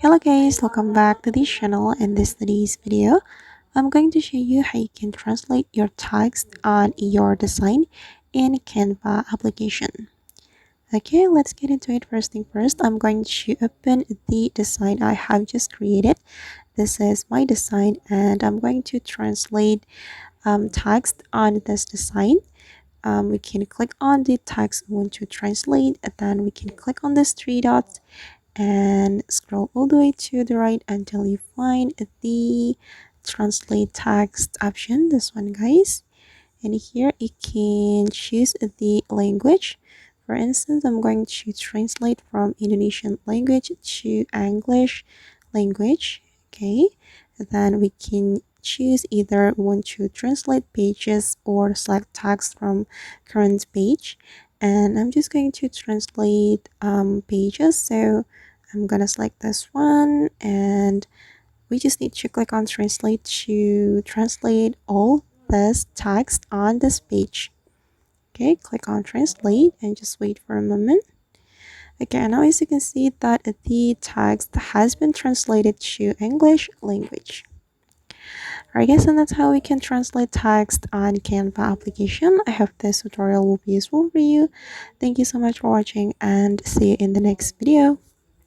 Hello guys, welcome back to this channel. In today's video, I'm going to show you how you can translate your text on your design in Canva application. Okay, let's get into it. First thing first, I'm going to open the design I have just created. This is my design and I'm going to translate text on this design. We can click on the text we want to translate and then we can click on these three dots and scroll all the way to the right until you find the translate text option, this one guys. And here you can choose the language. For instance, I'm going to translate from Indonesian language to English language. Okay, then we can choose either we want to translate pages or select text from current page. And I'm just going to translate pages, so I'm gonna select this one and we just need to click on translate to translate all this text on this page. Okay, click on translate and just wait for a moment. Okay, now as you can see that the text has been translated to English language. Alright guys, and that's how we can translate text on Canva application. I hope this tutorial will be useful for you. Thank you so much for watching and see you in the next video.